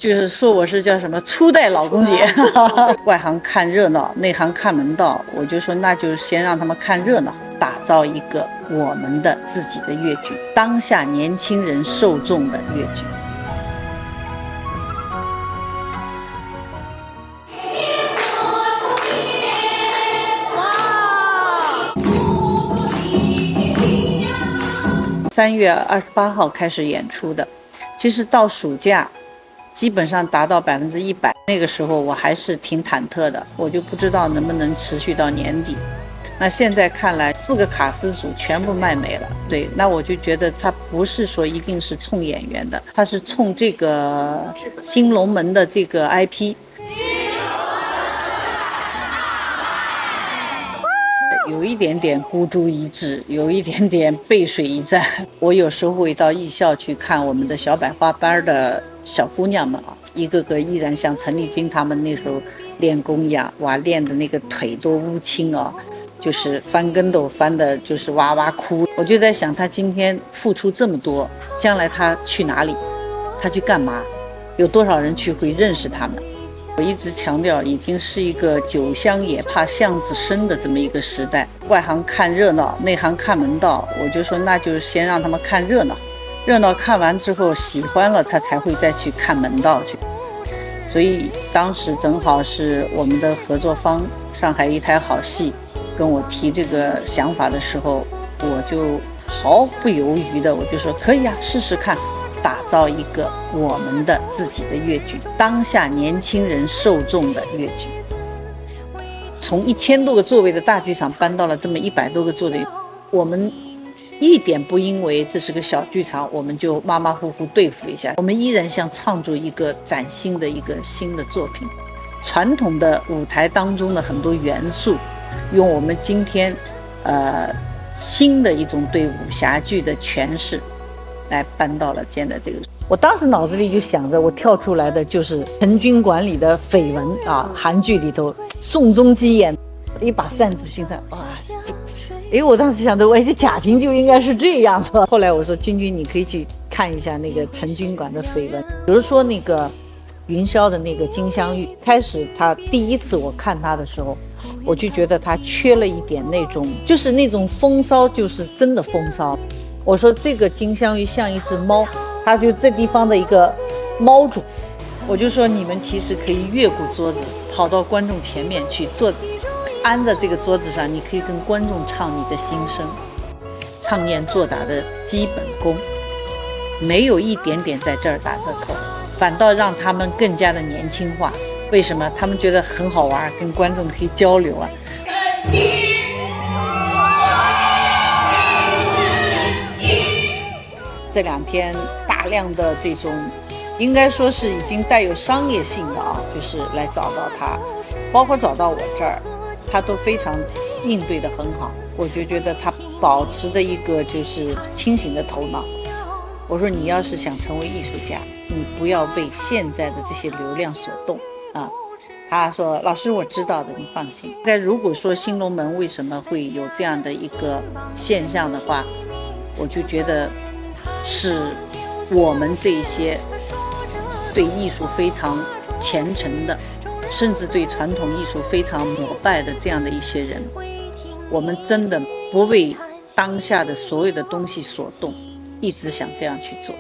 就是说我是叫什么初代老公姐，外行看热闹，内行看门道。我就说那就先让他们看热闹，打造一个我们的自己的粤剧，当下年轻人受众的粤剧。3月28号开始演出的，其实到暑假基本上达到100%，那个时候我还是挺忐忑的，我就不知道能不能持续到年底。那现在看来4个卡司组全部卖没了，对，那我就觉得它不是说一定是冲演员的，它是冲这个新龙门的这个 IP。有一点点孤注一掷，有一点点背水一战。我有时候会到艺校去看我们的小百花班的小姑娘们啊，一个个依然像陈丽君他们那时候练功一样，哇，练的那个腿都乌青啊，就是翻跟斗翻的，就是哇哇哭。我就在想，他今天付出这么多，将来他去哪里？他去干嘛？有多少人去会认识他们？我一直强调，已经是一个酒香也怕巷子深的这么一个时代。外行看热闹，内行看门道。我就说，那就先让他们看热闹，热闹看完之后喜欢了，他才会再去看门道去。所以当时正好是我们的合作方上海一台好戏跟我提这个想法的时候，我就毫不犹豫的我就说可以啊，试试看。打造一个我们的自己的粤剧，当下年轻人受众的粤剧，从1000多个座位的大剧场搬到了这么100多个座位，我们一点不因为这是个小剧场我们就马马虎虎对付一下，我们依然想创作一个崭新的一个新的作品，传统的舞台当中的很多元素，用我们今天新的一种对武侠剧的诠释来搬到了现在这个。我当时脑子里就想着，我跳出来的就是陈军馆里的绯闻啊，韩剧里头宋仲基演一把扇子心上，哇，我当时想着，这贾婷就应该是这样的。后来我说，君君你可以去看一下那个陈军馆的绯闻，比如说那个云霄的那个金镶玉，开始他第一次我看他的时候，我就觉得他缺了一点那种，就是那种风骚，就是真的风骚。我说这个金镶玉像一只猫，它就这地方的一个猫主，我就说你们其实可以越过桌子，跑到观众前面去坐，安在这个桌子上，你可以跟观众唱你的心声，唱念做打的基本功，没有一点点在这儿打折扣，反倒让他们更加的年轻化。为什么？他们觉得很好玩，跟观众可以交流啊。这2天大量的这种应该说是已经带有商业性的啊，就是来找到他，包括找到我这儿，他都非常应对的很好。我就觉得他保持着一个就是清醒的头脑。我说你要是想成为艺术家，你不要被现在的这些流量所动啊。他说老师我知道的，你放心。但如果说新龙门为什么会有这样的一个现象的话，我就觉得是我们这些对艺术非常虔诚的，甚至对传统艺术非常膜拜的这样的一些人，我们真的不为当下的所有的东西所动，一直想这样去做。